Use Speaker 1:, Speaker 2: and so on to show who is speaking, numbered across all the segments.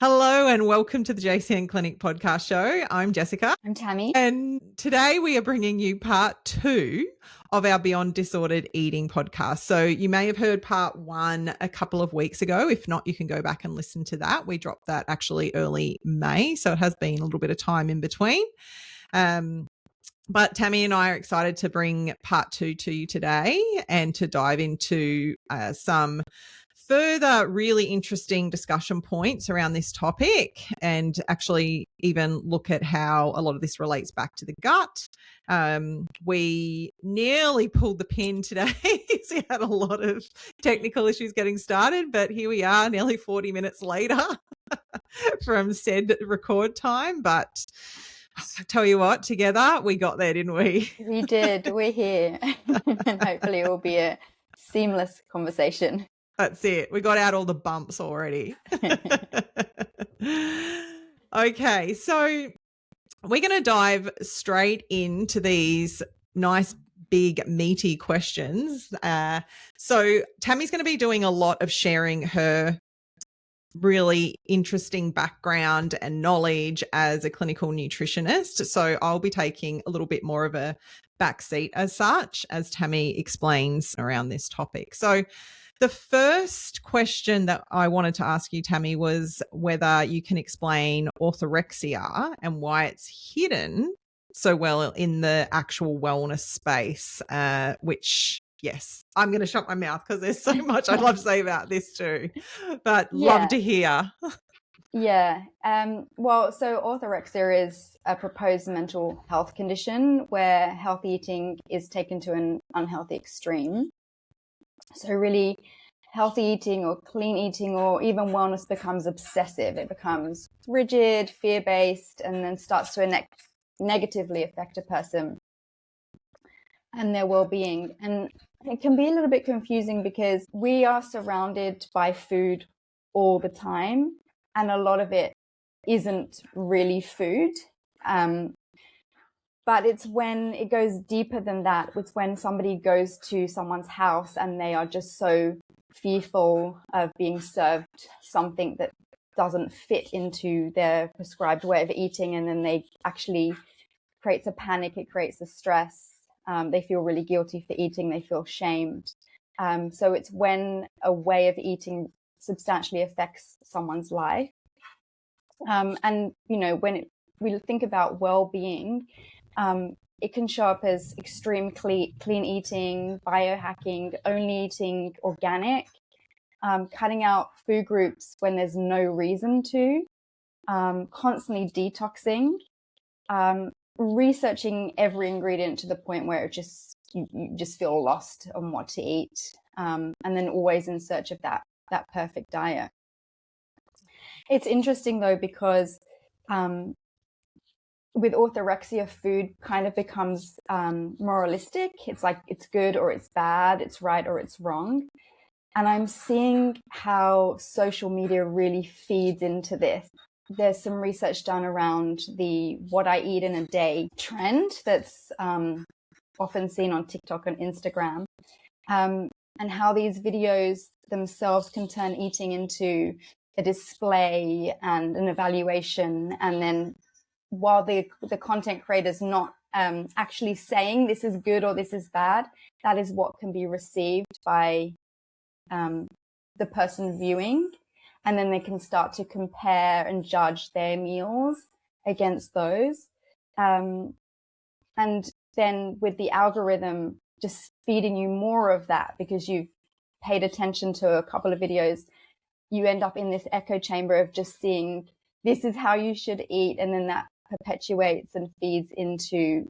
Speaker 1: Hello and welcome to the JCN Clinic podcast show. I'm Jessica.
Speaker 2: I'm Tammy.
Speaker 1: And today we are bringing you part 2 of our Beyond Disordered Eating podcast. So you may have heard part 1 a couple of weeks ago. If not, you can go back and listen to that. We dropped that actually early May. So it has been a little bit of time in between. But Tammy and I are excited to bring part 2 to you today and to dive into some further really interesting discussion points around this topic and actually even look at how a lot of this relates back to the gut. We nearly pulled the pin today. We had a lot of technical issues getting started, but here we are nearly 40 minutes later from said record time. But I tell you what, together we got there, didn't we?
Speaker 2: We did. We're here. And hopefully it will be a seamless conversation.
Speaker 1: That's it. We got out all the bumps already. Okay, so we're going to dive straight into these nice, big, meaty questions. So Tammy's going to be doing a lot of sharing her really interesting background and knowledge as a clinical nutritionist. So I'll be taking a little bit more of a backseat as such as Tammy explains around this topic. So the first question that I wanted to ask you, Tammy, was whether you can explain orthorexia and why it's hidden so well in the actual wellness space, which, yes, I'm going to shut my mouth because there's so much I'd love to say about this too, but love to hear.
Speaker 2: Yeah. Well, so orthorexia is a proposed mental health condition where healthy eating is taken to an unhealthy extreme. So really, healthy eating or clean eating or even wellness becomes obsessive. It becomes rigid, fear-based, and then starts to negatively affect a person and their well-being. And it can be a little bit confusing because we are surrounded by food all the time, and a lot of it isn't really food. But it's when it goes deeper than that. It's when somebody goes to someone's house and they are just so fearful of being served something that doesn't fit into their prescribed way of eating. And then they actually creates a panic. It creates a stress. They feel really guilty for eating. They feel shamed. So it's when a way of eating substantially affects someone's life. And, you know, when we think about well-being, it can show up as extreme clean eating, biohacking, only eating organic, cutting out food groups when there's no reason to, constantly detoxing, researching every ingredient to the point where it you just feel lost on what to eat, and then always in search of that perfect diet. It's interesting though because with orthorexia, food kind of becomes moralistic. It's like it's good or it's bad, it's right or it's wrong. And I'm seeing how social media really feeds into this. There's some research done around the what I eat in a day trend that's often seen on TikTok and Instagram, and how these videos themselves can turn eating into a display and an evaluation. And then while the content creator's not actually saying this is good or this is bad, that is what can be received by the person viewing. And then they can start to compare and judge their meals against those. And then with the algorithm just feeding you more of that because you've paid attention to a couple of videos, you end up in this echo chamber of just seeing this is how you should eat. And then that perpetuates and feeds into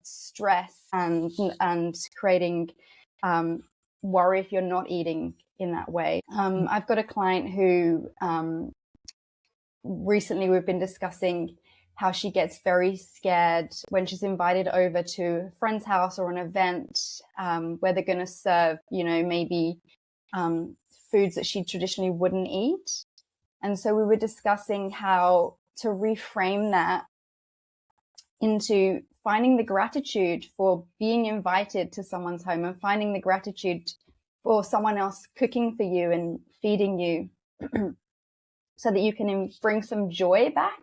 Speaker 2: stress and creating worry if you're not eating in that way. I've got a client who recently we've been discussing how she gets very scared when she's invited over to a friend's house or an event where they're going to serve, you know, maybe foods that she traditionally wouldn't eat. And so we were discussing how to reframe that into finding the gratitude for being invited to someone's home and finding the gratitude for someone else cooking for you and feeding you so that you can bring some joy back,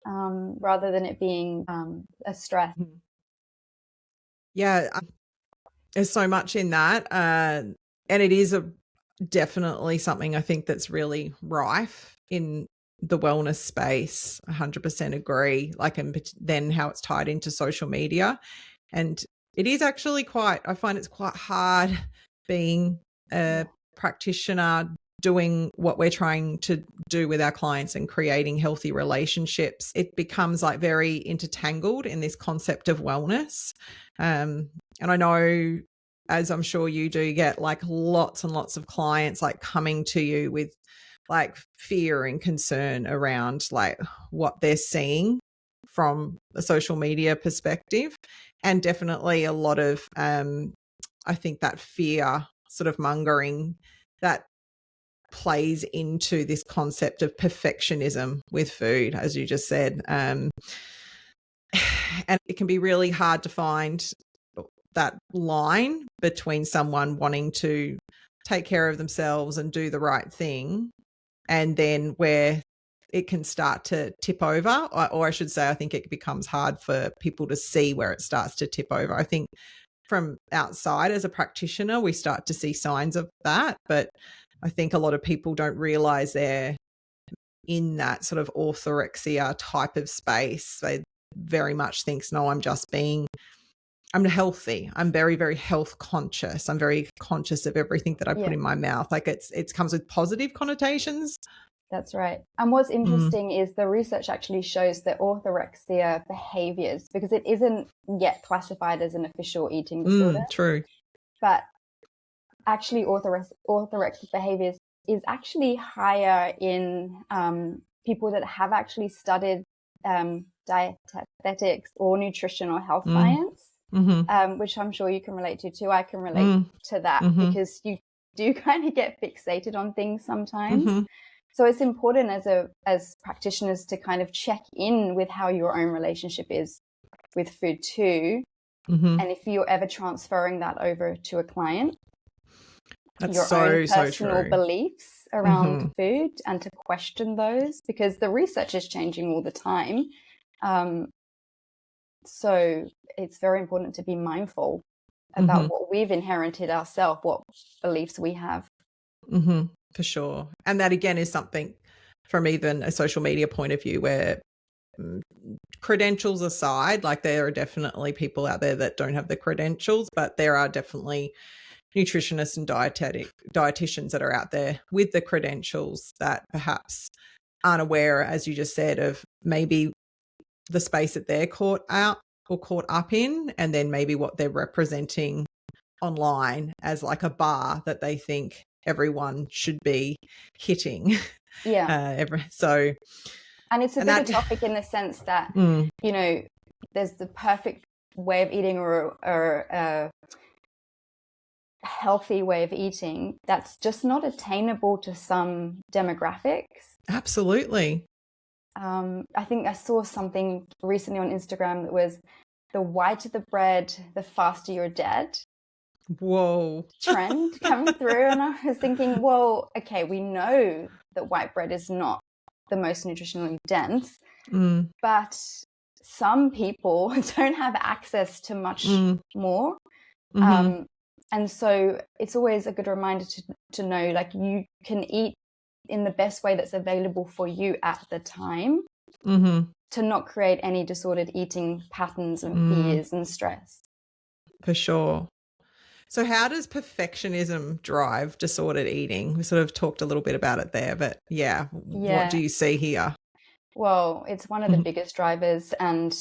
Speaker 2: rather than it being a stress.
Speaker 1: Yeah, there's so much in that. And it is definitely something I think that's really rife in the wellness space. 100% agree. Like, and then how it's tied into social media. And it is actually I find it's quite hard being a practitioner doing what we're trying to do with our clients and creating healthy relationships. It becomes like very intertangled in this concept of wellness. And I know, as I'm sure you do, get like lots and lots of clients like coming to you with like fear and concern around like what they're seeing from a social media perspective. And definitely a lot of, I think that fear sort of mongering that plays into this concept of perfectionism with food, as you just said. And it can be really hard to find that line between someone wanting to take care of themselves and do the right thing, and then where it can start to tip over, or I should say, I think it becomes hard for people to see where it starts to tip over. I think from outside as a practitioner, we start to see signs of that, but I think a lot of people don't realize they're in that sort of orthorexia type of space. They very much thinks, no, I'm healthy. I'm very, very health conscious. I'm very conscious of everything that I put in my mouth. Like it comes with positive connotations.
Speaker 2: That's right. And what's interesting is the research actually shows that orthorexia behaviors, because it isn't yet classified as an official eating disorder.
Speaker 1: True.
Speaker 2: But actually orthorexic behaviors is actually higher in people that have actually studied dietetics or nutrition or health science, which I'm sure you can relate to too. I can relate to that because you do kind of get fixated on things sometimes. So it's important as practitioners to kind of check in with how your own relationship is with food too. And if you're ever transferring that over to a client,
Speaker 1: that's
Speaker 2: your own personal
Speaker 1: true.
Speaker 2: Beliefs around food, and to question those, because the research is changing all the time. So it's very important to be mindful about what we've inherited ourselves, what beliefs we have.
Speaker 1: For sure. And that again is something from even a social media point of view where credentials aside, like there are definitely people out there that don't have the credentials, but there are definitely nutritionists and dietitians that are out there with the credentials that perhaps aren't aware, as you just said, of maybe the space that they're caught up in, and then maybe what they're representing online as like a bar that they think everyone should be hitting.
Speaker 2: And it's a bit of a topic in the sense that you know, there's the perfect way of eating or a healthy way of eating that's just not attainable to some demographics.
Speaker 1: Absolutely.
Speaker 2: I think I saw something recently on Instagram that was the whiter the bread, the faster you're dead.
Speaker 1: Whoa.
Speaker 2: Trend coming through. And I was thinking, well, okay, we know that white bread is not the most nutritionally dense, but some people don't have access to much more. And so it's always a good reminder to know, like, you can eat in the best way that's available for you at the time, to not create any disordered eating patterns and fears and stress.
Speaker 1: For sure. So how does perfectionism drive disordered eating? We sort of talked a little bit about it there, but what do you see here?
Speaker 2: Well, it's one of the biggest drivers, and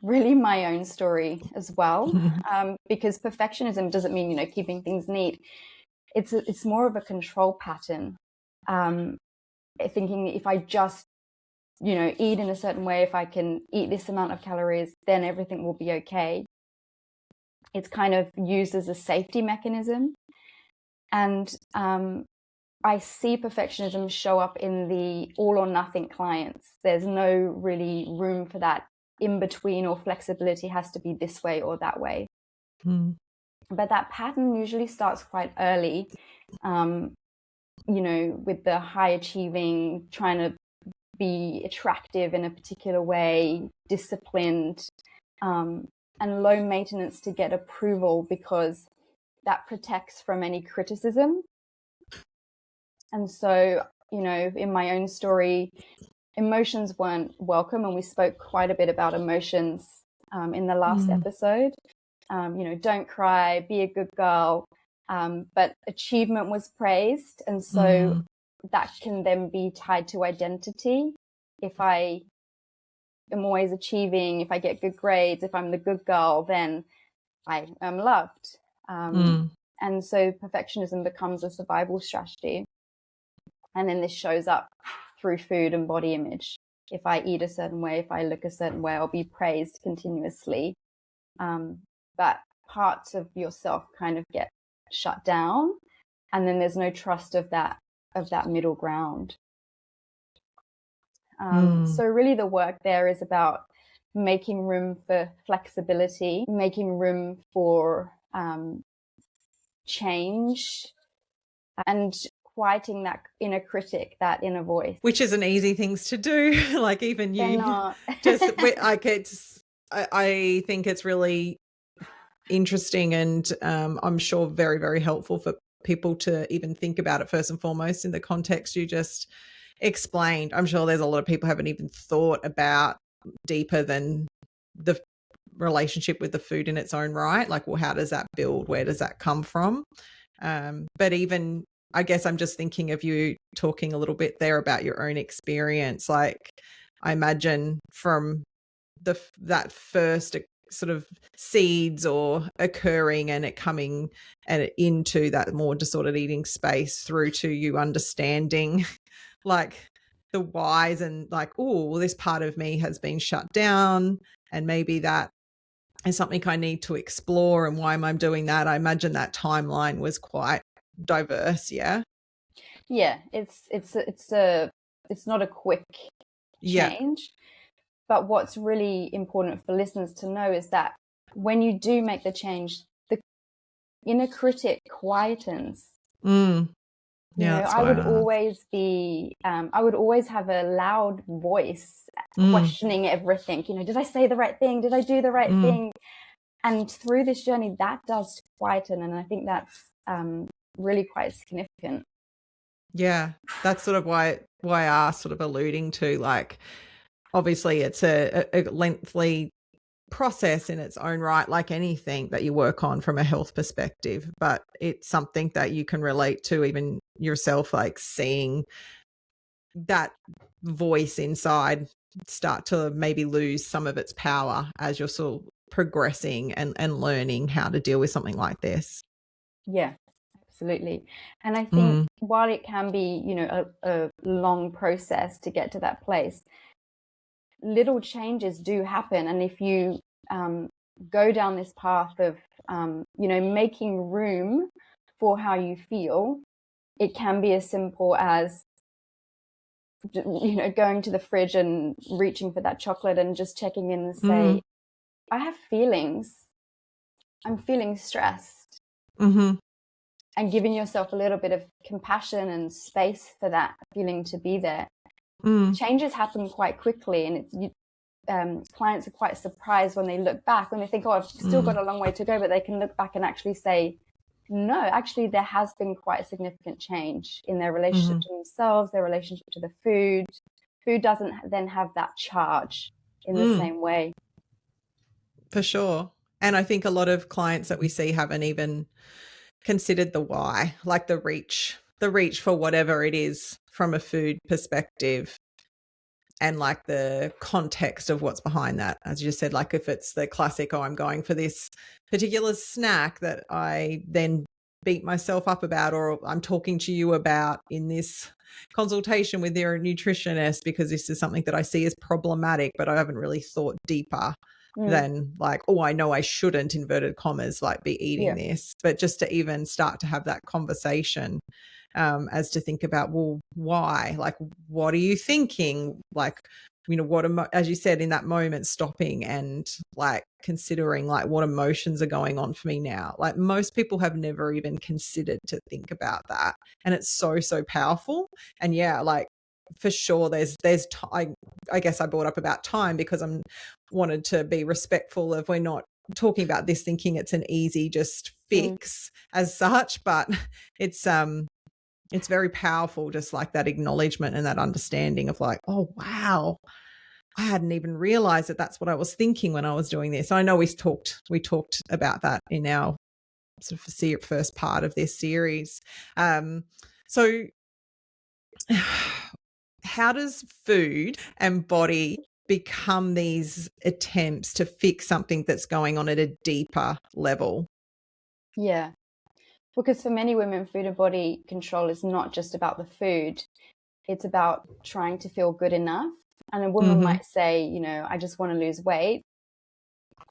Speaker 2: really my own story as well, because perfectionism doesn't mean, you know, keeping things neat. It's more of a control pattern, thinking if I just, you know, eat in a certain way, if I can eat this amount of calories, then everything will be okay. It's kind of used as a safety mechanism. And I see perfectionism show up in the all or nothing clients. There's no really room for that in between, or flexibility has to be this way or that way. But that pattern usually starts quite early. you know, with the high achieving, trying to be attractive in a particular way, disciplined, and low maintenance to get approval, because that protects from any criticism. And so, you know, in my own story, emotions weren't welcome, and we spoke quite a bit about emotions in the last episode. You know, don't cry, be a good girl. But achievement was praised, and so that can then be tied to identity. If I am always achieving, if I get good grades, if I'm the good girl, then I am loved. And so perfectionism becomes a survival strategy. And then this shows up through food and body image. If I eat a certain way, if I look a certain way, I'll be praised continuously. But parts of yourself kind of get shut down, and then there's no trust of that middle ground. So really the work there is about making room for flexibility, making room for change, and quieting that inner critic, that inner voice.
Speaker 1: Which isn't easy things to do. Like even you,
Speaker 2: They're not.
Speaker 1: I think it's really interesting, and I'm sure very, very helpful for people to even think about it first and foremost in the context you just explained. I'm sure there's a lot of people haven't even thought about deeper than the relationship with the food in its own right. Like, well, how does that build? Where does that come from? But even, I guess I'm just thinking of you talking a little bit there about your own experience. Like, I imagine from that first sort of seeds or occurring and it coming and into that more disordered eating space through to you understanding like the whys and like, oh, well, this part of me has been shut down and maybe that is something I need to explore, and why am I doing that? I imagine that timeline was quite diverse. Yeah.
Speaker 2: Yeah, it's not a quick change. But what's really important for listeners to know is that when you do make the change, the inner critic quietens. You know, I would always have a loud voice questioning everything. You know, did I say the right thing? Did I do the right thing? And through this journey, that does quieten. And I think that's really quite significant.
Speaker 1: Yeah, that's sort of why I asked, sort of alluding to, like, obviously it's a lengthy process in its own right, like anything that you work on from a health perspective, but it's something that you can relate to even yourself, like seeing that voice inside start to maybe lose some of its power as you're sort of progressing and learning how to deal with something like this.
Speaker 2: Yeah, absolutely. And I think while it can be, you know, a long process to get to that place, little changes do happen. And if you go down this path of, you know, making room for how you feel, it can be as simple as, you know, going to the fridge and reaching for that chocolate and just checking in and say, I have feelings. I'm feeling stressed. And giving yourself a little bit of compassion and space for that feeling to be there. Changes happen quite quickly, and it's clients are quite surprised when they look back, when they think, oh, I've still got a long way to go, but they can look back and actually say, no, actually there has been quite a significant change in their relationship to themselves, their relationship to the food. Food doesn't then have that charge in the same way.
Speaker 1: For sure. And I think a lot of clients that we see haven't even considered the why, like the reach for whatever it is from a food perspective, and like the context of what's behind that. As you said, like if it's the classic, oh, I'm going for this particular snack that I then beat myself up about, or I'm talking to you about in this consultation with your nutritionist because this is something that I see as problematic, but I haven't really thought deeper than like, oh, I know I shouldn't, inverted commas, like be eating this, but just to even start to have that conversation as to think about, well, why? Like, what are you thinking? Like, as you said, in that moment, stopping and like considering like what emotions are going on for me now. Like most people have never even considered to think about that. And it's so, so powerful. And yeah, like for sure I guess I brought up about time because I'm wanted to be respectful of, we're not talking about this thinking it's an easy just fix as such, but it's very powerful, just like that acknowledgement and that understanding of like, oh wow, I hadn't even realized that that's what I was thinking when I was doing this. I know we talked about that in our sort of first part of this series. So how does food and body become these attempts to fix something that's going on at a deeper level?
Speaker 2: Yeah. Because for many women, food and body control is not just about the food. It's about trying to feel good enough. And a woman might say, you know, I just want to lose weight.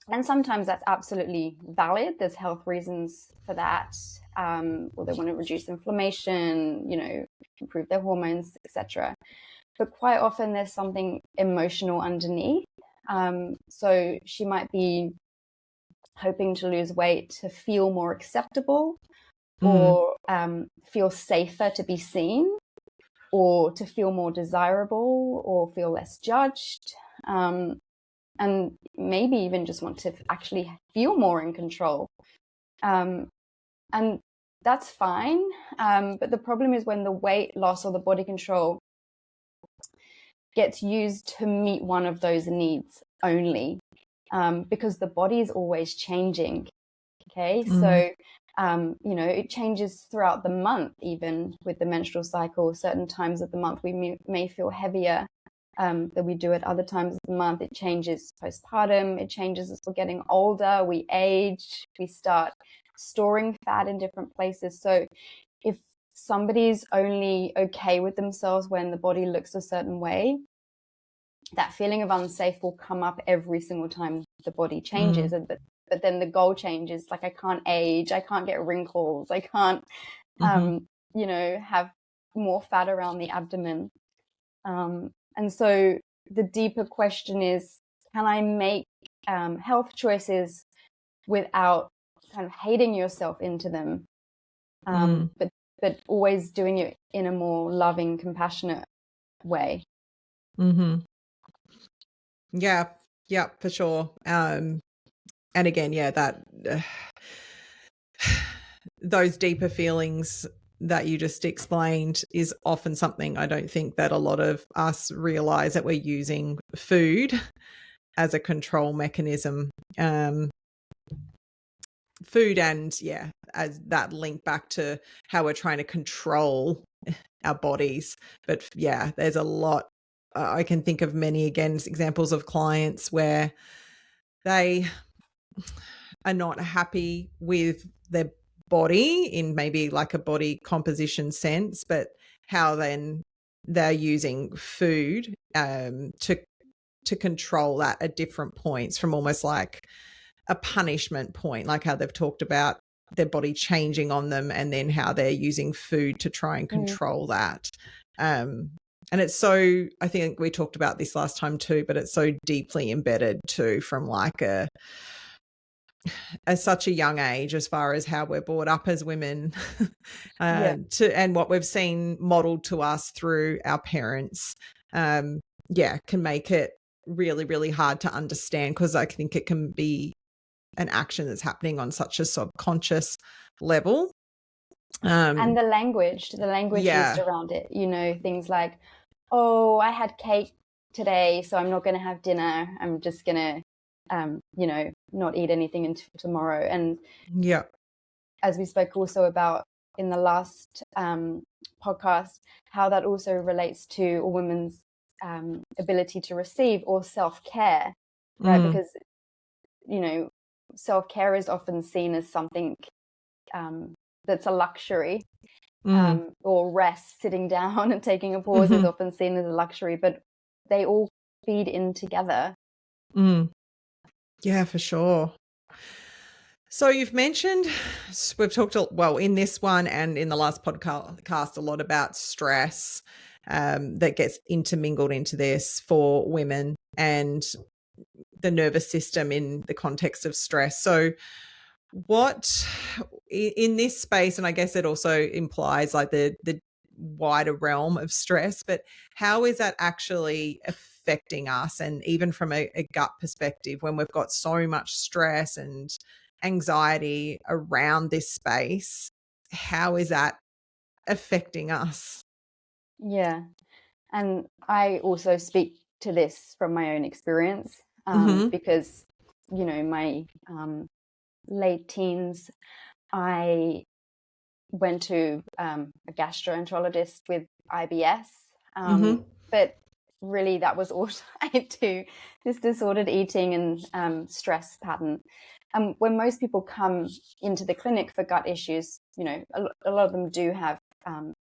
Speaker 2: And sometimes that's absolutely valid. There's health reasons for that. Or they want to reduce inflammation, you know, improve their hormones, etc. But quite often there's something emotional underneath. So she might be hoping to lose weight to feel more acceptable, or feel safer to be seen, or to feel more desirable, or feel less judged, and maybe even just want to actually feel more in control. And that's fine. But the problem is when the weight loss or the body control gets used to meet one of those needs only, because the body is always changing. Okay, so you know, it changes throughout the month. Even with the menstrual cycle, certain times of the month we may feel heavier than we do at other times of the month. It changes postpartum. It changes as we're getting older. We age. We start storing fat in different places. So if somebody's only okay with themselves when the body looks a certain way, that feeling of unsafe will come up every single time the body changes. But then the goal changes. Like, I can't age, I can't get wrinkles, I can't, you know, have more fat around the abdomen. And so the deeper question is, can I make health choices without kind of hating yourself into them, but always doing it in a more loving, compassionate way?
Speaker 1: Yeah, for sure. And again, yeah, that those deeper feelings that you just explained is often something I don't think that a lot of us realize, that we're using food as a control mechanism. Food and as that link back to how we're trying to control our bodies. But yeah, there's a lot. I can think of many, again, examples of clients where they are not happy with their body in maybe like a body composition sense, but how then they're using food to control that at different points, from almost like a punishment point, like how they've talked about their body changing on them, and then how they're using food to try and control that. And it's so, I think we talked about this last time too, but it's so deeply embedded too, from like at such a young age, as far as how we're brought up as women, and what we've seen modeled to us through our parents, can make it really, really hard to understand, because I think it can be an action that's happening on such a subconscious level.
Speaker 2: And the language used around it, you know, things like, oh, I had cake today, so I'm not going to have dinner. I'm just going to, you know, not eat anything until tomorrow. And as we spoke also about in the last podcast, how that also relates to a woman's ability to receive or self-care, right? Because, you know, self-care is often seen as something that's a luxury, or rest, sitting down and taking a pause is often seen as a luxury, but they all feed in together.
Speaker 1: Yeah, for sure. So you've mentioned, we've talked, well, in this one and in the last podcast, a lot about stress that gets intermingled into this for women and the nervous system in the context of stress. So what in this space, and I guess it also implies like the wider realm of stress, but how is that actually affecting us? And even from a gut perspective, when we've got so much stress and anxiety around this space, how is that affecting us?
Speaker 2: Yeah. And I also speak to this from my own experience, because, my late teens, I went to a gastroenterologist with IBS, but really that was all tied to this disordered eating and stress pattern. And when most people come into the clinic for gut issues, a lot of them do have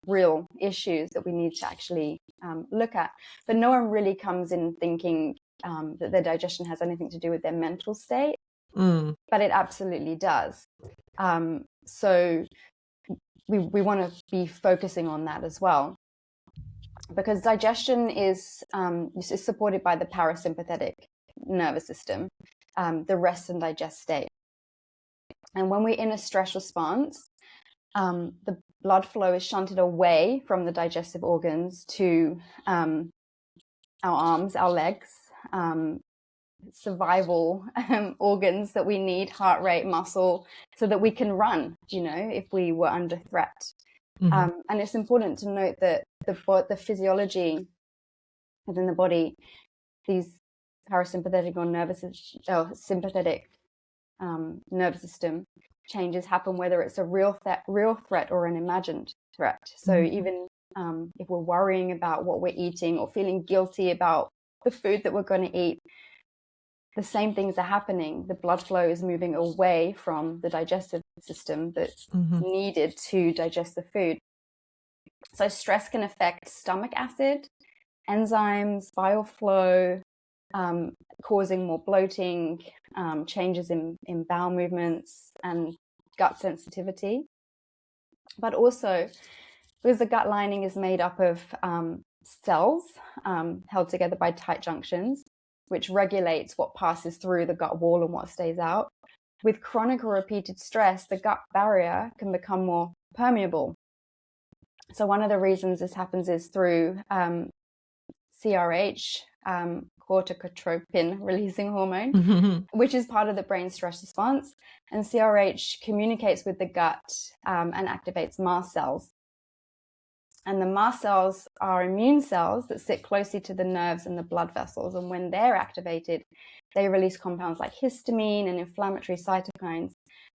Speaker 2: real issues that we need to actually look at. But no one really comes in thinking that their digestion has anything to do with their mental state, but it absolutely does. So we want to be focusing on that as well, because digestion is supported by the parasympathetic nervous system, the rest and digest state. And when we're in a stress response, the blood flow is shunted away from the digestive organs to our arms, our legs, survival organs that we need, heart rate, muscle, so that we can run, if we were under threat. And it's important to note that the physiology within the body, these parasympathetic or sympathetic nervous system changes happen whether it's a real threat or an imagined threat. So even if we're worrying about what we're eating or feeling guilty about the food that we're going to eat, the same things are happening. The blood flow is moving away from the digestive system that's needed to digest the food. So stress can affect stomach acid, enzymes, bile flow, causing more bloating, changes in bowel movements and gut sensitivity. But also, because the gut lining is made up of cells held together by tight junctions, which regulates what passes through the gut wall and what stays out. With chronic or repeated stress, the gut barrier can become more permeable. So one of the reasons this happens is through CRH, corticotropin releasing hormone, which is part of the brain stress response. And CRH communicates with the gut and activates mast cells. And the mast cells are immune cells that sit closely to the nerves and the blood vessels. And when they're activated, they release compounds like histamine and inflammatory cytokines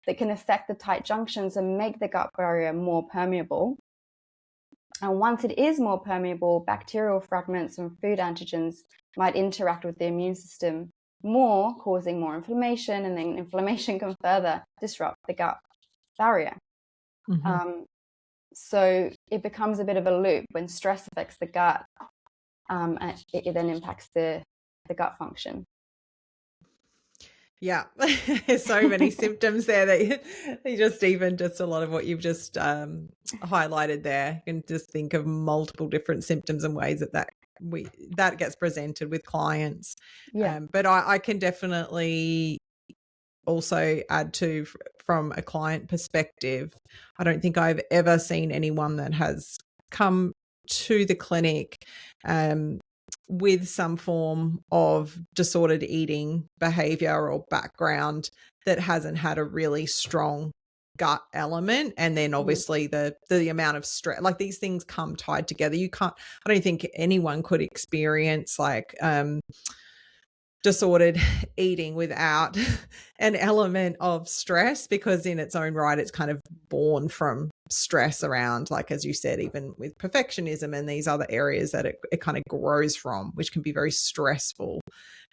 Speaker 2: that can affect the tight junctions and make the gut barrier more permeable. And once it is more permeable, bacterial fragments and food antigens might interact with the immune system more, causing more inflammation, and then inflammation can further disrupt the gut barrier. So it becomes a bit of a loop. When stress affects the gut, it then impacts the gut function.
Speaker 1: Yeah, there's so many symptoms there that you just a lot of what you've just highlighted there. You can just think of multiple different symptoms and ways that gets presented with clients.
Speaker 2: Yeah.
Speaker 1: But I can definitely also add to, from a client perspective, I don't think I've ever seen anyone that has come to the clinic with some form of disordered eating behavior or background that hasn't had a really strong gut element. And then obviously the amount of stress, like these things come tied together. I don't think anyone could experience like disordered eating without an element of stress, because in its own right, it's kind of born from stress around, like, as you said, even with perfectionism and these other areas that it kind of grows from, which can be very stressful.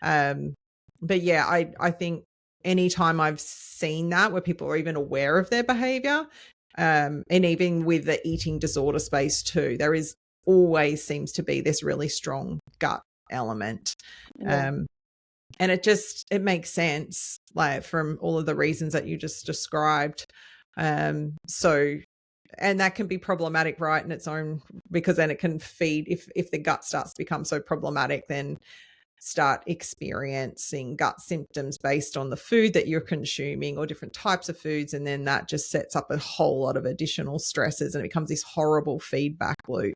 Speaker 1: But yeah, I think anytime I've seen that where people are even aware of their behavior, and even with the eating disorder space too, there is always seems to be this really strong gut element. And it makes sense, like, from all of the reasons that you just described. So and that can be problematic, right, in its own, because then it can feed, if the gut starts to become so problematic, then start experiencing gut symptoms based on the food that you're consuming or different types of foods, and then that just sets up a whole lot of additional stresses and it becomes this horrible feedback loop.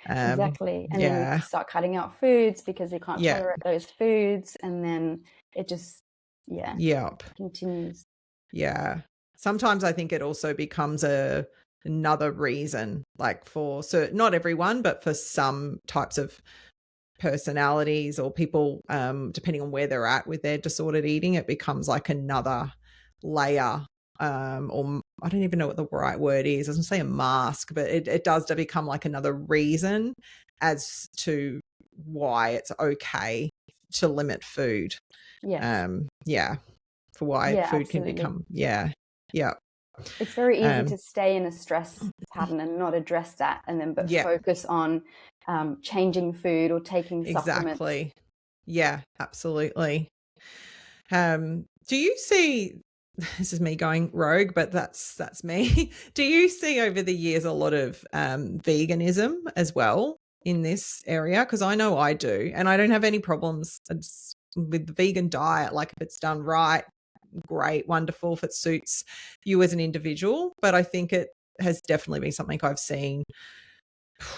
Speaker 2: Exactly. And then you
Speaker 1: Yeah.
Speaker 2: start cutting out foods because you can't
Speaker 1: Yeah.
Speaker 2: tolerate those foods, and then it just
Speaker 1: Yep.
Speaker 2: continues.
Speaker 1: Yeah. Sometimes I think it also becomes another reason, like for not everyone, but for some types of personalities or people, depending on where they're at with their disordered eating, it becomes like another layer, or I don't even know what the right word is. I was going to say a mask, but it does to become like another reason as to why it's okay to limit food.
Speaker 2: Yes.
Speaker 1: Yeah, for why
Speaker 2: Yeah,
Speaker 1: food can
Speaker 2: absolutely.
Speaker 1: become, yeah.
Speaker 2: It's very easy to stay in a stress pattern and not address that, and then but focus on changing food or taking supplements.
Speaker 1: Exactly. Yeah, absolutely. Do you see, this is me going rogue, but that's me. Do you see over the years a lot of veganism as well in this area? Because I know I do, and I don't have any problems with the vegan diet. Like if it's done right, great, wonderful, if it suits you as an individual. But I think it has definitely been something I've seen,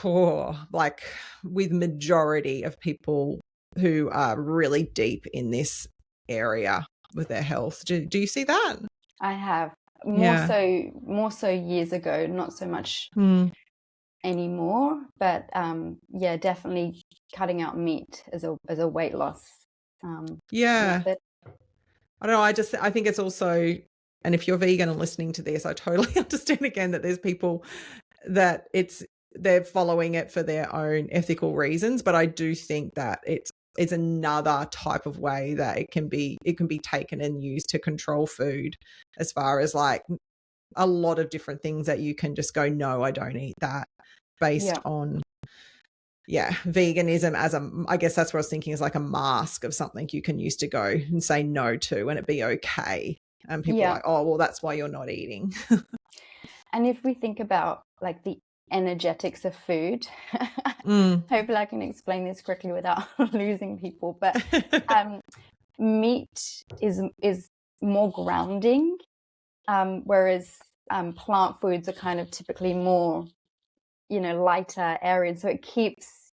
Speaker 1: like with majority of people who are really deep in this area with their health. Do you see that?
Speaker 2: I have more so years ago, not so much anymore, but definitely cutting out meat as a weight loss method.
Speaker 1: I don't know, I think it's also, and if you're vegan and listening to this, I totally understand again that there's people that they're following it for their own ethical reasons, but I do think that it's another type of way that it can be taken and used to control food, as far as like a lot of different things that you can just go, no, I don't eat that, based on veganism as I guess that's what I was thinking, is like a mask of something you can use to go and say no to and it be okay. And people are like, oh, well, that's why you're not eating.
Speaker 2: And if we think about like the energetics of food, hopefully I can explain this correctly without losing people, but meat is more grounding, whereas plant foods are kind of typically more, lighter areas. So it keeps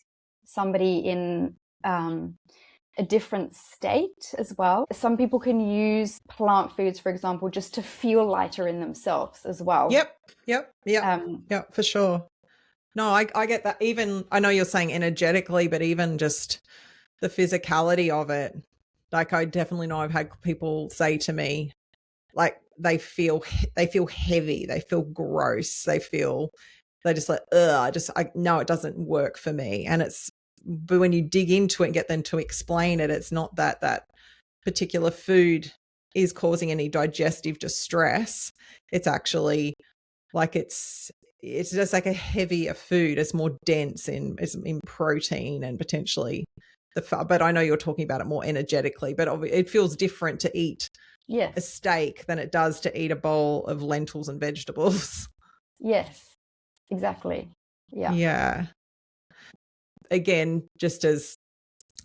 Speaker 2: somebody in a different state as well. Some people can use plant foods, for example, just to feel lighter in themselves as well.
Speaker 1: Yep, for sure. No, I get that. Even, I know you're saying energetically, but even just the physicality of it. Like I definitely know I've had people say to me, like they feel heavy, they feel gross, they just like, no, it doesn't work for me. And but when you dig into it and get them to explain it, it's not that particular food is causing any digestive distress. It's actually like it's just like a heavier food. It's more dense in protein and potentially but I know you're talking about it more energetically, but it feels different to eat a steak than it does to eat a bowl of lentils and vegetables.
Speaker 2: Yes, exactly.
Speaker 1: Yeah. Again, just as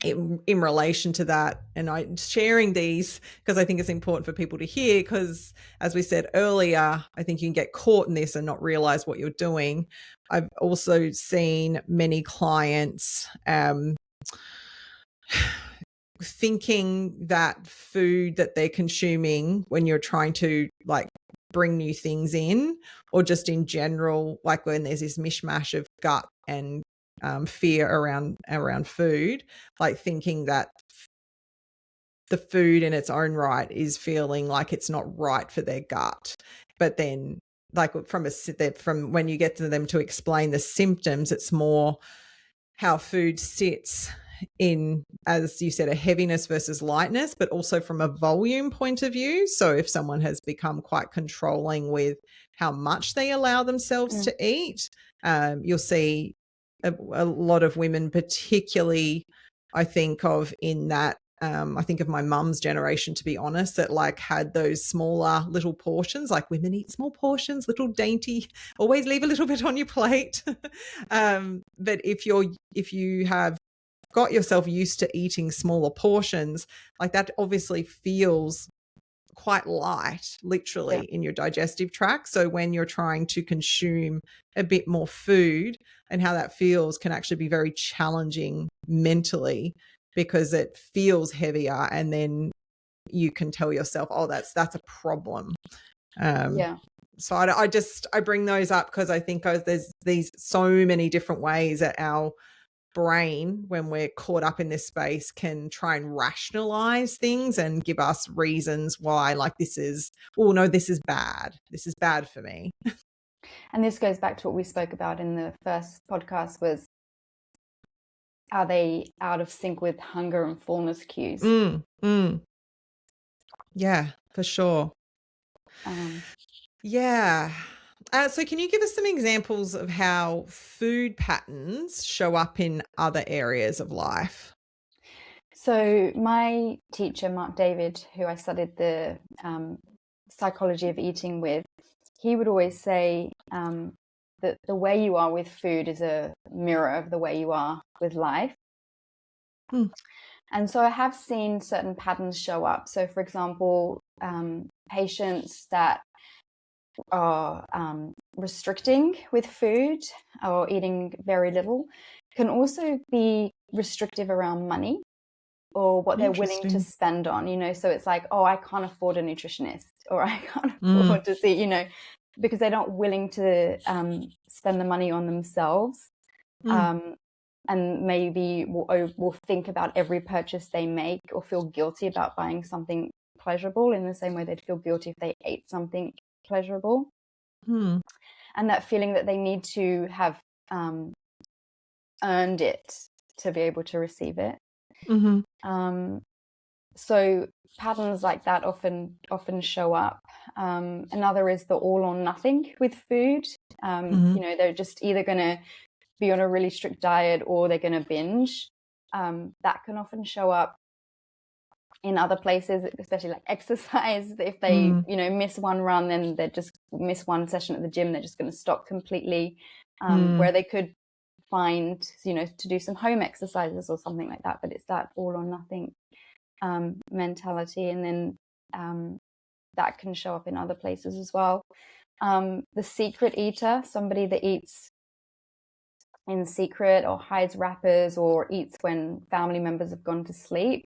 Speaker 1: in relation to that, and I sharing these because I think it's important for people to hear, because as we said earlier, I think you can get caught in this and not realize what you're doing. I've also seen many clients thinking that food that they're consuming when you're trying to like bring new things in, or just in general, like when there's this mishmash of gut and fear around food, like thinking that the food in its own right is feeling like it's not right for their gut. But then like from when you get to them to explain the symptoms, it's more how food sits in, as you said, a heaviness versus lightness, but also from a volume point of view. So if someone has become quite controlling with how much they allow themselves to eat, you'll see a lot of women, particularly I think of in that I think of my mum's generation, to be honest, that like had those smaller little portions, like women eat small portions, little dainty, always leave a little bit on your plate. But if you have got yourself used to eating smaller portions, like that obviously feels quite light, literally, in your digestive tract. So when you're trying to consume a bit more food, and how that feels can actually be very challenging mentally, because it feels heavier, and then you can tell yourself, oh, that's a problem. So I bring those up because I think there's these so many different ways that our brain, when we're caught up in this space, can try and rationalize things and give us reasons why, like, this is bad, this is bad for me.
Speaker 2: And this goes back to what we spoke about in the first podcast, was, are they out of sync with hunger and fullness cues?
Speaker 1: Yeah, for sure. Yeah. So can you give us some examples of how food patterns show up in other areas of life?
Speaker 2: So my teacher, Mark David, who I studied the psychology of eating with, he would always say that the way you are with food is a mirror of the way you are with life. And so I have seen certain patterns show up. So, for example, patients that are restricting with food or eating very little can also be restrictive around money or what they're willing to spend on, so it's like, oh, I can't afford a nutritionist, or I can't afford to see, because they're not willing to spend the money on themselves. And maybe will think about every purchase they make, or feel guilty about buying something pleasurable in the same way they'd feel guilty if they ate something pleasurable. And that feeling that they need to have earned it to be able to receive it. So patterns like that often show up. Another is the all or nothing with food. They're just either going to be on a really strict diet or they're going to binge. That can often show up in other places, especially like exercise. If they, miss one run, then they just miss one session at the gym, they're just going to stop completely. Where they could find, to do some home exercises or something like that, but it's that all or nothing mentality. And then that can show up in other places as well. The secret eater, somebody that eats in secret or hides wrappers or eats when family members have gone to sleep.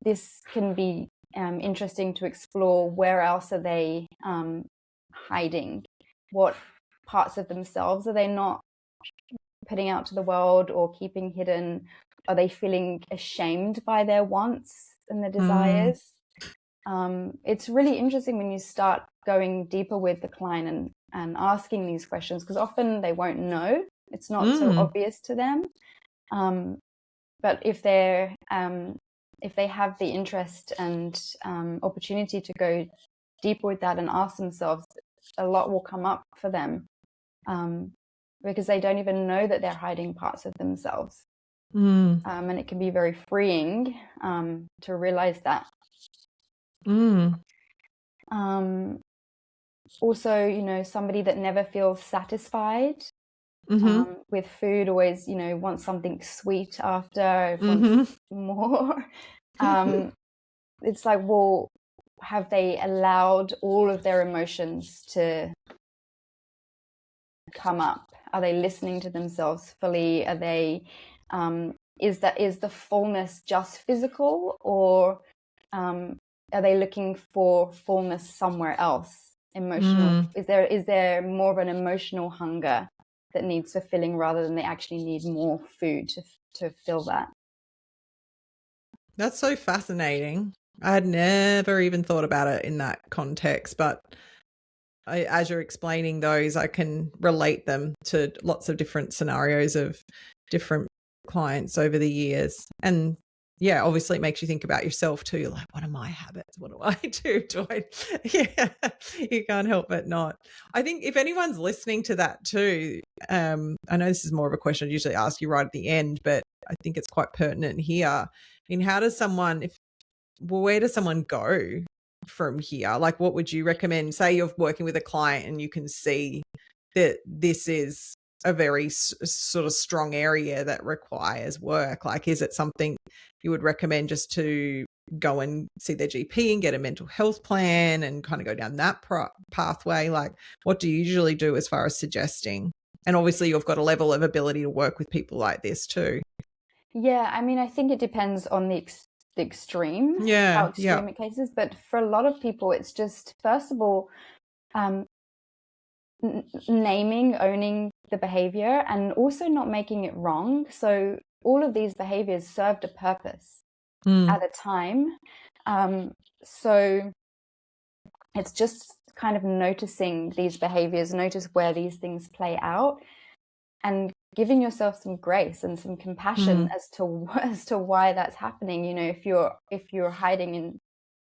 Speaker 2: This can be interesting to explore. Where else are they hiding? What parts of themselves are they not putting out to the world or keeping hidden? Are they feeling ashamed by their wants and their desires? It's really interesting when you start going deeper with the client and asking these questions, because often they won't know. It's not so obvious to them. But if they have the interest and opportunity to go deeper with that and ask themselves, a lot will come up for them, because they don't even know that they're hiding parts of themselves. And it can be very freeing to realize that. Also, somebody that never feels satisfied with food, always, wants something sweet after, wants more. It's like, well, have they allowed all of their emotions to come up? Are they listening to themselves fully? Are they is the fullness just physical, or are they looking for fullness somewhere else? Emotional. Is there more of an emotional hunger that needs fulfilling rather than they actually need more food to fill that?
Speaker 1: That's so fascinating. I had never even thought about it in that context, but as you're explaining those, I can relate them to lots of different scenarios of different clients over the years. And yeah, obviously it makes you think about yourself too. You're like, what are my habits? What do I do? Yeah, you can't help but not. I think if anyone's listening to that too, I know this is more of a question I usually ask you right at the end, but I think it's quite pertinent here. I mean, how does someone, where does someone go from here? Like, what would you recommend? Say you're working with a client and you can see that this is a very sort of strong area that requires work. Like, is it something you would recommend just to go and see their GP and get a mental health plan and kind of go down that pathway? Like, what do you usually do as far as suggesting? And obviously you've got a level of ability to work with people like this too.
Speaker 2: Yeah, I mean, I think it depends on the extreme, how extreme it cases. But for a lot of people, it's just, first of all, naming, owning the behavior, and also not making it wrong. So all of these behaviors served a purpose at a time. So it's just kind of noticing these behaviors, notice where these things play out, and giving yourself some grace and some compassion as to why that's happening. You know, if you're hiding in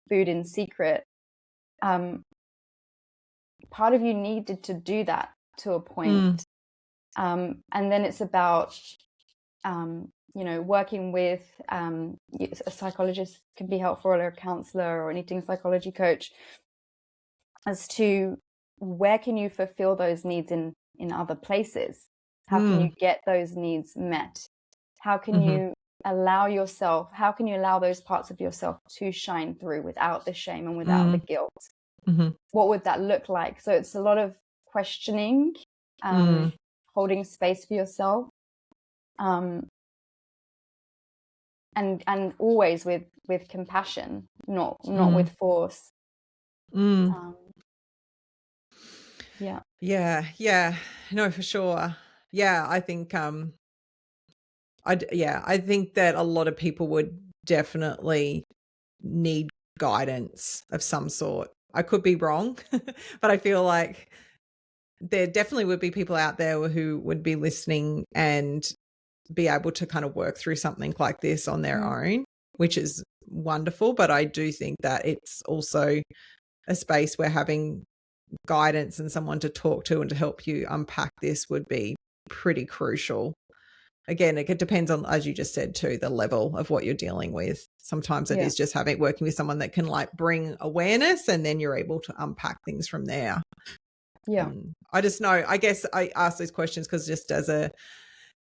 Speaker 2: food in secret, part of you needed to do that to a point. And then it's about you know, working with a psychologist can be helpful, or a counselor or an eating psychology coach, as to where can you fulfill those needs in other places. How can you get those needs met? How can you allow yourself, how can you allow those parts of yourself to shine through without the shame and without the guilt? What would that look like? So it's a lot of questioning, holding space for yourself, and always with compassion, not with force.
Speaker 1: Yeah, no, for sure. Yeah, I think I think that a lot of people would definitely need guidance of some sort. I could be wrong, but I feel like there definitely would be people out there who would be listening and be able to kind of work through something like this on their own, which is wonderful. But I do think that it's also a space where having guidance and someone to talk to and to help you unpack this would be pretty crucial. Again, it depends on, as you just said too, the level of what you're dealing with. Sometimes it is just working with someone that can like bring awareness, and then you're able to unpack things from there. I just know, I guess I ask these questions because just as a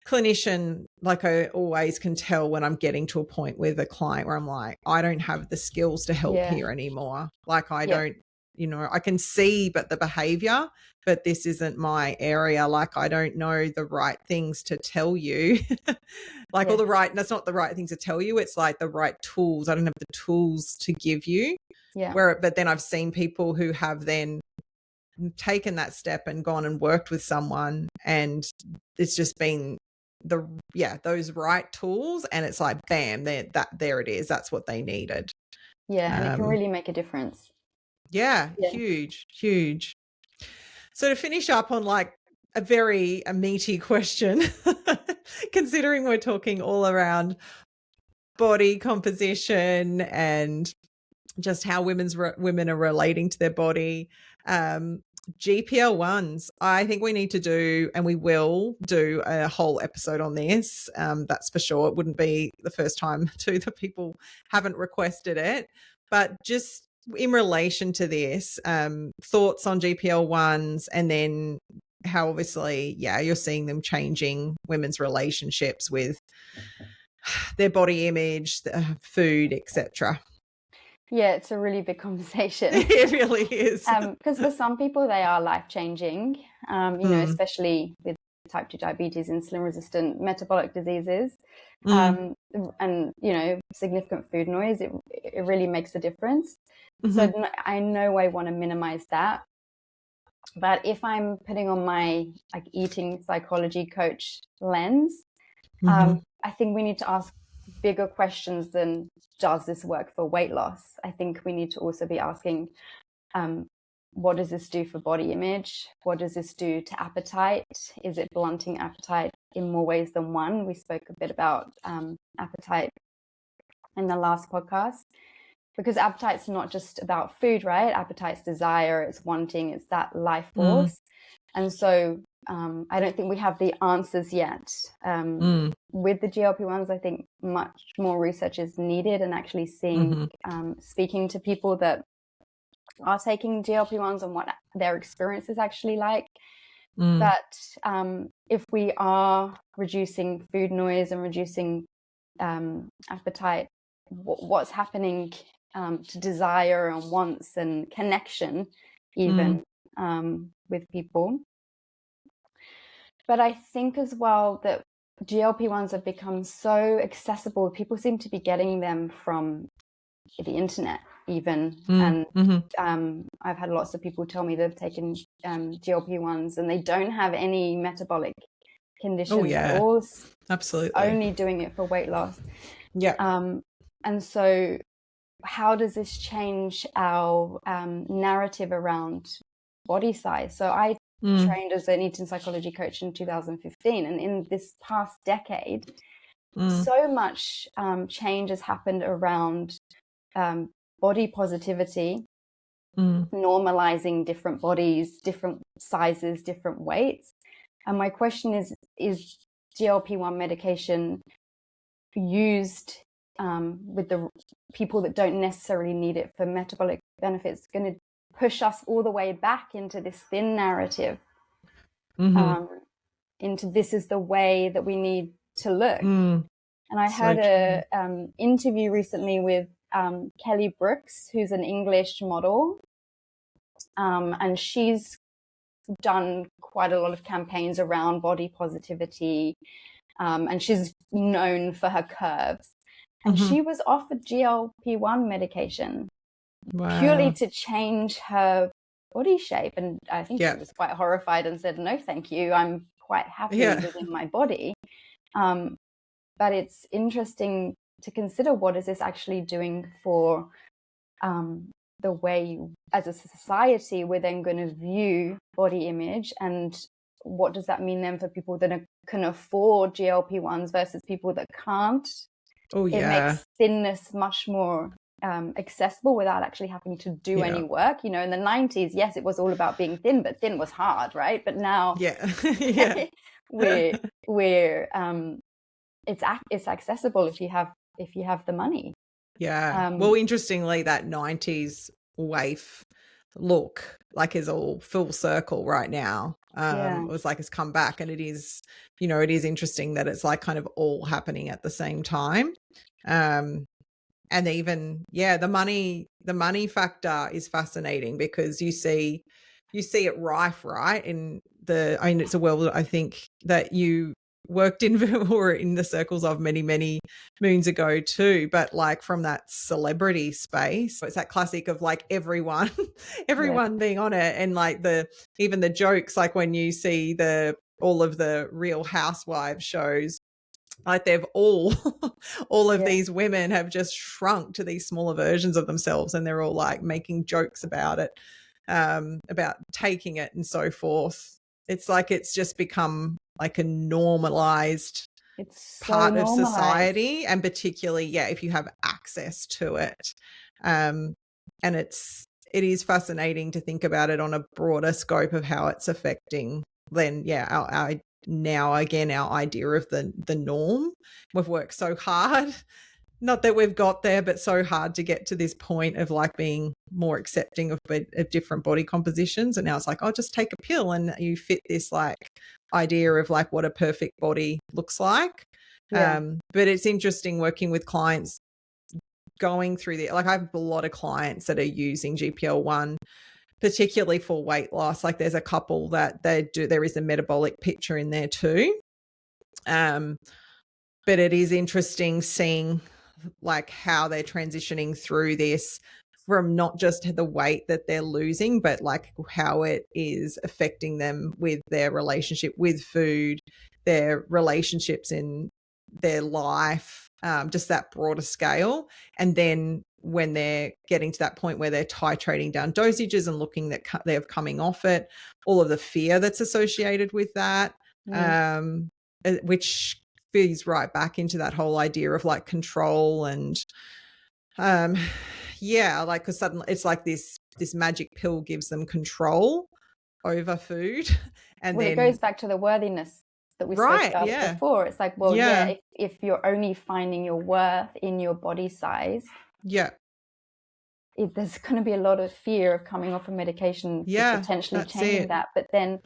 Speaker 1: clinician, like I always can tell when I'm getting to a point with a client where I'm like, I don't have the skills to help here anymore. Like I don't, you know, I can see but the behavior, but this isn't my area. Like I don't know the right things to tell you. Like all the right, that's not the right thing to tell you. It's like the right tools. I don't have the tools to give you. But then I've seen people who have then taken that step and gone and worked with someone, and it's just been those right tools, and it's like bam, there it is. That's what they needed.
Speaker 2: And it can really make a difference.
Speaker 1: Huge. So to finish up on like a meaty question, considering we're talking all around body composition and just how women are relating to their body, GPL1s, I think we need to do, and we will do a whole episode on this. That's for sure. It wouldn't be the first time too that people haven't requested it. But just in relation to this, thoughts on GPL1s, and then how obviously, you're seeing them changing women's relationships with their body image, food, etc.
Speaker 2: Yeah, it's a really big conversation.
Speaker 1: It really is.
Speaker 2: Because for some people, they are life-changing, you know, especially with type 2 diabetes, insulin-resistant metabolic diseases, and, you know, significant food noise. It really makes a difference. So I in no way want to minimize that. But if I'm putting on my like eating psychology coach lens, I think we need to ask bigger questions than, does this work for weight loss? I think we need to also be asking, what does this do for body image? What does this do to appetite? Is it blunting appetite in more ways than one? We spoke a bit about appetite in the last podcast, because appetite's not just about food, right? Appetite's desire, it's wanting, it's that life force. And so I don't think we have the answers yet. With the GLP-1s, I think much more research is needed, and actually speaking to people that are taking GLP-1s and what their experience is actually like. But if we are reducing food noise and reducing appetite, what's happening to desire and wants and connection even with people. But I think as well that GLP-1s have become so accessible. People seem to be getting them from the internet even. And I've had lots of people tell me they've taken GLP-1s and they don't have any metabolic conditions at all.
Speaker 1: Absolutely.
Speaker 2: Only doing it for weight loss.
Speaker 1: Yeah.
Speaker 2: And so how does this change our narrative around body size? So I trained as an eating psychology coach in 2015, and in this past decade, so much change has happened around body positivity, normalizing different bodies, different sizes, different weights. And my question is GLP-1 medication used with the people that don't necessarily need it for metabolic benefits going to push us all the way back into this thin narrative, into this is the way that we need to look? And I heard an interview recently with Kelly Brooks, who's an English model, and she's done quite a lot of campaigns around body positivity, and she's known for her curves. And she was offered GLP-1 medication purely to change her body shape. And I think she was quite horrified and said, no, thank you. I'm quite happy within my body. But it's interesting to consider, what is this actually doing for the way, as a society, we're then going to view body image, and what does that mean then for people that can afford GLP-1s versus people that can't? It makes thinness much more accessible without actually having to do any work. You know, in the 90s, yes, it was all about being thin, but thin was hard, right? But now we're it's accessible if you have the money.
Speaker 1: Well, interestingly, that 90s waif look like is all full circle right now. It was like it's come back, and it is, you know, it is interesting that it's like kind of all happening at the same time. And even the money factor is fascinating, because you see it rife, right? It's a world, I think, that you worked in or in the circles of many moons ago too, but like from that celebrity space, it's that classic of like everyone being on it, and like even the jokes, like when you see all of the Real Housewives shows, like they've all of these women have just shrunk to these smaller versions of themselves, and they're all like making jokes about it, about taking it and so forth. It's like it's just become like a normalized part of society, and particularly if you have access to it. And it is fascinating to think about it on a broader scope of how it's affecting then our now again our idea of the norm. We've worked so hard, not that we've got there, but so hard to get to this point of like being more accepting of different body compositions. And now it's like, oh, just take a pill and you fit this like idea of like what a perfect body looks like. But it's interesting working with clients going through like I have a lot of clients that are using GPL-1 particularly for weight loss. Like there's a couple that there is a metabolic picture in there too. But it is interesting seeing like how they're transitioning through this, from not just the weight that they're losing, but like how it is affecting them with their relationship with food, their relationships in their life, just that broader scale. And then when they're getting to that point where they're titrating down dosages and looking that they're coming off it, all of the fear that's associated with that, which feeds right back into that whole idea of like control and like, because suddenly it's like this magic pill gives them control over food. And
Speaker 2: Well, it
Speaker 1: then,
Speaker 2: goes back to the worthiness that we spoke
Speaker 1: right,
Speaker 2: about
Speaker 1: yeah,
Speaker 2: before. It's like, well,
Speaker 1: yeah,
Speaker 2: yeah, if you're only finding your worth in your body size,
Speaker 1: yeah,
Speaker 2: there's going to be a lot of fear of coming off a medication for
Speaker 1: yeah,
Speaker 2: potentially
Speaker 1: that's
Speaker 2: changing
Speaker 1: it.
Speaker 2: that. But then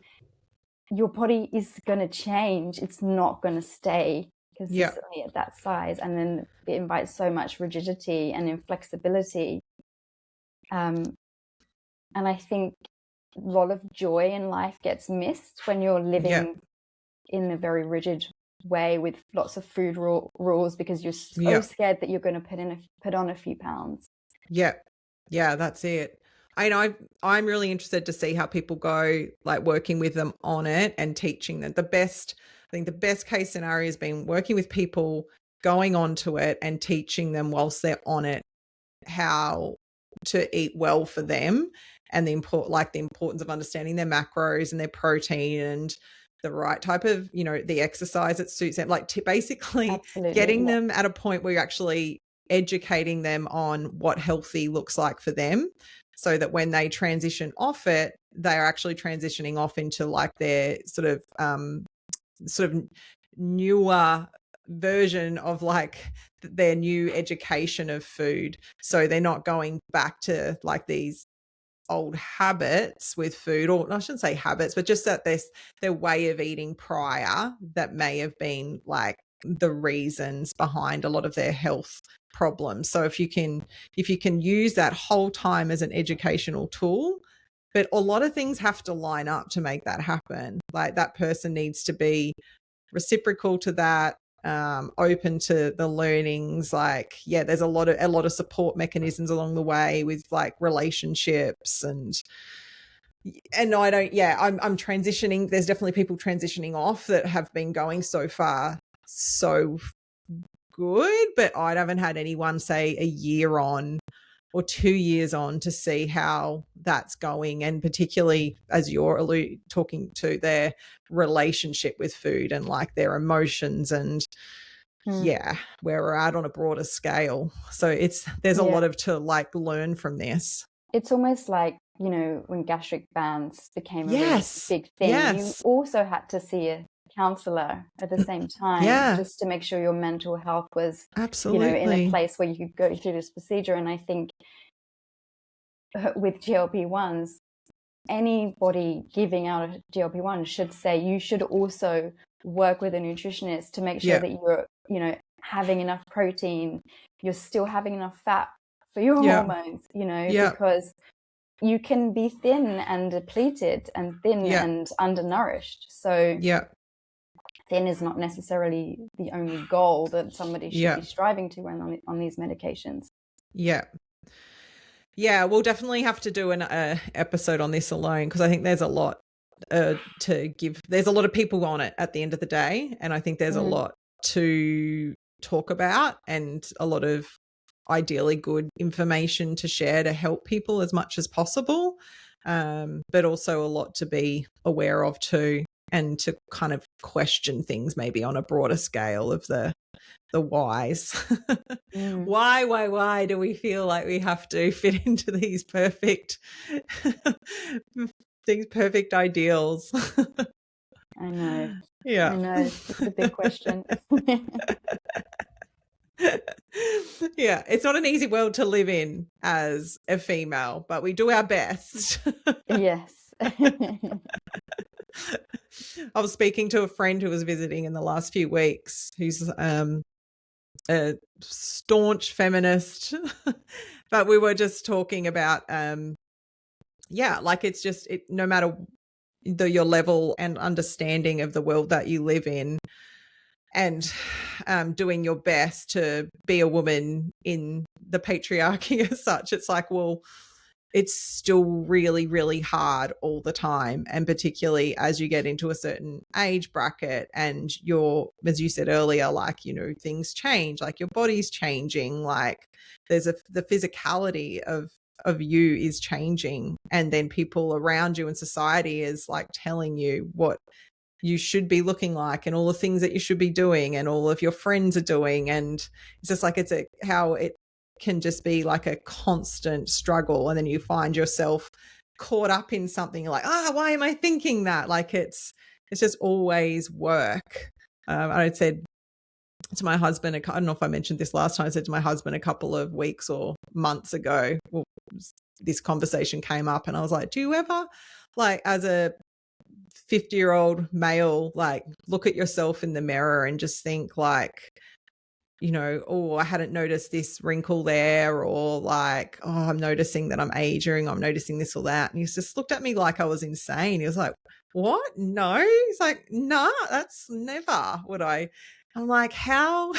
Speaker 2: your body is going to change. It's not going to stay
Speaker 1: Yeah,
Speaker 2: consistently at that size. And then it invites so much rigidity and inflexibility. And I think a lot of joy in life gets missed when you're
Speaker 1: yeah,
Speaker 2: living in a very rigid way with lots of food rules because you're so
Speaker 1: yeah,
Speaker 2: scared that you're going to put on a few pounds.
Speaker 1: yeah, yeah, that's it. I know I'm really interested to see how people go, like working with them on it and teaching them. I think the best case scenario has been working with people, going onto it and teaching them whilst they're on it how to eat well for them, and the importance of understanding their macros and their protein and the right type of, the exercise that suits them, like basically
Speaker 2: Absolutely.
Speaker 1: getting
Speaker 2: Yeah.
Speaker 1: them at a point where you're actually educating them on what healthy looks like for them, so that when they transition off it, they're actually transitioning off into like their sort of newer version of like their new education of food. So they're not going back to like these old habits with food, or I shouldn't say habits, but just that their way of eating prior that may have been like the reasons behind a lot of their health problems. So if you can use that whole time as an educational tool, but a lot of things have to line up to make that happen. Like that person needs to be reciprocal to that, open to the learnings. Like, yeah, there's a lot of support mechanisms along the way with like relationships and I don't, yeah, I'm transitioning. There's definitely people transitioning off that have been going so far so good, but I haven't had anyone say a year on or 2 years on to see how that's going. And particularly as you're talking to their relationship with food and like their emotions and yeah, where we're at on a broader scale. So there's a lot
Speaker 2: Yeah.
Speaker 1: of to like learn from this.
Speaker 2: It's almost like, when gastric bands became a really
Speaker 1: Yes.
Speaker 2: big thing, you
Speaker 1: Yes.
Speaker 2: also had to see a counselor at the same time
Speaker 1: Yeah,
Speaker 2: just to make sure your mental health was, in a
Speaker 1: absolutely.
Speaker 2: place where you could go through this procedure. And I think with GLP-1s, anybody giving out a GLP-1 should say you should also work with a nutritionist to make sure
Speaker 1: Yeah.
Speaker 2: that you're, having enough protein, you're still having enough fat for your
Speaker 1: Yeah.
Speaker 2: hormones,
Speaker 1: Yeah.
Speaker 2: because you can be thin and depleted and thin
Speaker 1: Yeah.
Speaker 2: and undernourished. So
Speaker 1: Yeah.
Speaker 2: thin is not necessarily the only goal that somebody should
Speaker 1: Yeah.
Speaker 2: be striving to when on these medications.
Speaker 1: Yeah. Yeah, we'll definitely have to do an episode on this alone, because I think there's a lot to give. There's a lot of people on it at the end of the day, and I think there's a lot to talk about and a lot of ideally good information to share to help people as much as possible, but also a lot to be aware of too, and to kind of question things maybe on a broader scale of the whys. Why do we feel like we have to fit into these perfect ideals?
Speaker 2: I know.
Speaker 1: Yeah.
Speaker 2: I know. It's the big question.
Speaker 1: Yeah, it's not an easy world to live in as a female, but we do our best.
Speaker 2: Yes.
Speaker 1: I was speaking to a friend who was visiting in the last few weeks, who's a staunch feminist, but we were just talking about like it's just no matter your level and understanding of the world that you live in, and doing your best to be a woman in the patriarchy as such, it's like, well, it's still really, really hard all the time. And particularly as you get into a certain age bracket and you're, as you said earlier, like, things change, like your body's changing, like there's the physicality of you is changing. And then people around you in society is like telling you what you should be looking like and all the things that you should be doing and all of your friends are doing. And it's just like, how it can just be like a constant struggle. And then you find yourself caught up in something like, why am I thinking that? Like it's just always work. I said to my husband, I don't know if I mentioned this last time, I said to my husband a couple of weeks or months ago, well, this conversation came up and I was like, do you ever, like as a 50-year-old male, like look at yourself in the mirror and just think like, you know, oh, I hadn't noticed this wrinkle there, or like, oh, I'm noticing that I'm aging, I'm noticing this or that. And he just looked at me like I was insane. He was like, what? No. He's like, nah, that's never would I. I'm like, how?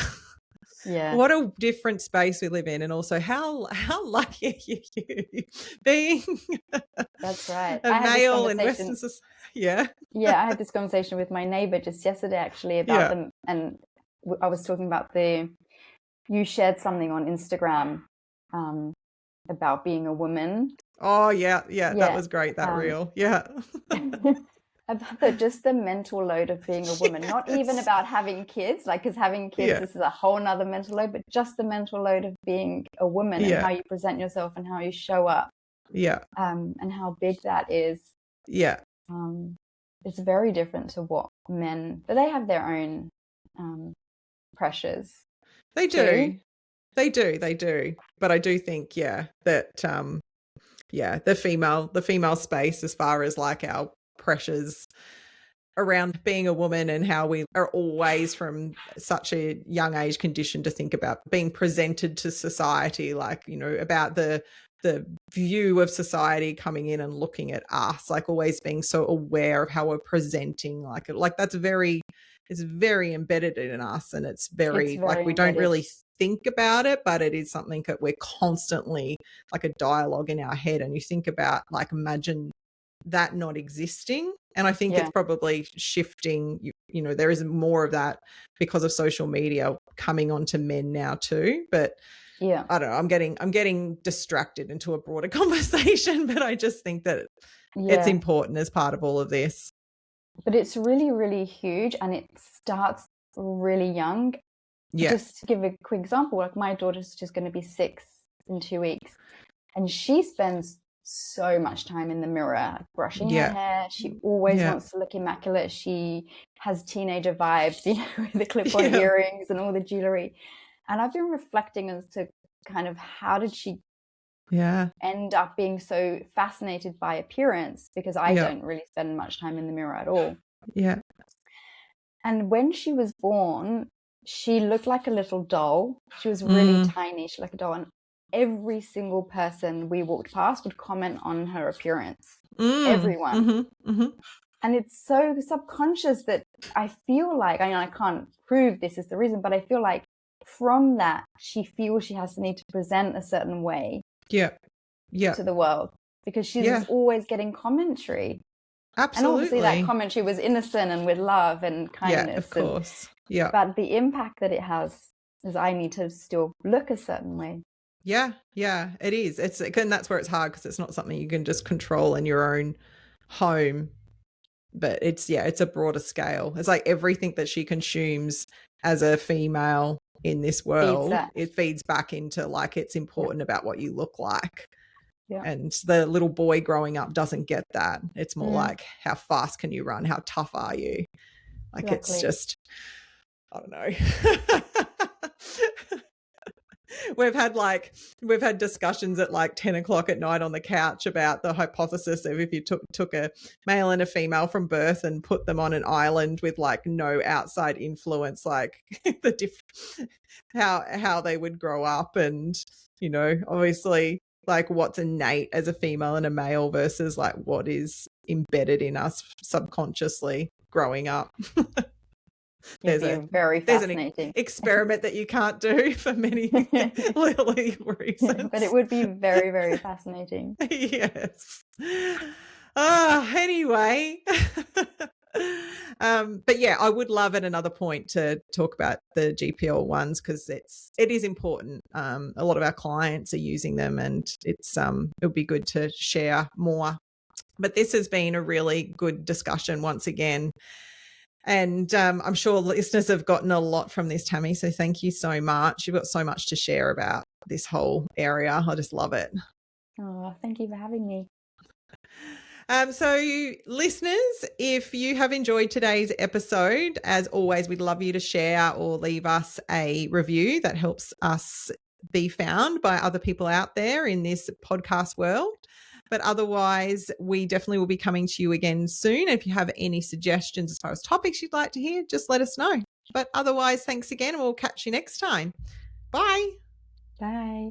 Speaker 2: Yeah.
Speaker 1: What a different space we live in, and also how lucky are you being
Speaker 2: That's right.
Speaker 1: a male in Western society. Yeah.
Speaker 2: Yeah, I had this conversation with my neighbor just yesterday actually about them, and I was talking about you shared something on Instagram about being a woman.
Speaker 1: Oh yeah, that was great, that reel. Yeah.
Speaker 2: About just the mental load of being a woman, not even about having kids, like, because having kids, this is a whole nother mental load, but just the mental load of being a woman and how you present yourself and how you show up. And how big that is. It's very different to what men, but they have their own pressures.
Speaker 1: They do. They do. But I do think, that the female space, as far as like our pressures around being a woman and how we are always from such a young age conditioned to think about being presented to society, like, you know, about the view of society coming in and looking at us, like always being so aware of how we're presenting, like that's it's very embedded in us, and it's very like we don't really think about it, but it is something that we're constantly like a dialogue in our head. And you think about, like, imagine that not existing. And I think it's probably shifting, you know, there is more of that because of social media coming onto men now too. But I don't know, I'm getting distracted into a broader conversation, but I just think that it's important as part of all of this.
Speaker 2: But it's really, really huge, and it starts really young. Just to give a quick example, like my daughter's just going to be 6 in 2 weeks, and she spends so much time in the mirror, brushing her hair. She always wants to look immaculate. She has teenager vibes, you know, with the clip-on earrings and all the jewelry. And I've been reflecting as to kind of how did she end up being so fascinated by appearance, because I don't really spend much time in the mirror at all. And when she was born, she looked like a little doll. She was really tiny. She looked like a doll. And every single person we walked past would comment on her appearance. Everyone. And it's so subconscious that I feel like, I mean, I can't prove this is the reason, but I feel like from that, she feels she has to need to present a certain way to the world, because she's always getting commentary.
Speaker 1: Absolutely.
Speaker 2: And obviously that commentary was innocent and with love and kindness.
Speaker 1: Yeah, of course.
Speaker 2: But the impact that it has is I need to still look a certain way.
Speaker 1: Yeah, it is. And that's where it's hard, because it's not something you can just control in your own home. But it's a broader scale. It's like everything that she consumes as a female in this world, it feeds back into, like, it's important about what you look like. And the little boy growing up doesn't get that. It's more like, how fast can you run? How tough are you? Like, it's just, I don't know. We've had discussions at like 10 o'clock at night on the couch about the hypothesis of if you took a male and a female from birth and put them on an island with like no outside influence, like how they would grow up. And, you know, obviously, like, what's innate as a female and a male versus like what is embedded in us subconsciously growing up. There's an experiment that you can't do for many legal reasons.
Speaker 2: But it would be very, very fascinating.
Speaker 1: Yes. Anyway. But yeah, I would love at another point to talk about the GPL ones, because it is important. A lot of our clients are using them, and it would be good to share more. But this has been a really good discussion once again. And I'm sure listeners have gotten a lot from this, Tammy. So thank you so much. You've got so much to share about this whole area. I just love it.
Speaker 2: Oh, thank you for having me.
Speaker 1: So, listeners, if you have enjoyed today's episode, as always, we'd love you to share or leave us a review. That helps us be found by other people out there in this podcast world. But otherwise, we definitely will be coming to you again soon. If you have any suggestions as far as topics you'd like to hear, just let us know. But otherwise, thanks again, and we'll catch you next time. Bye.
Speaker 2: Bye.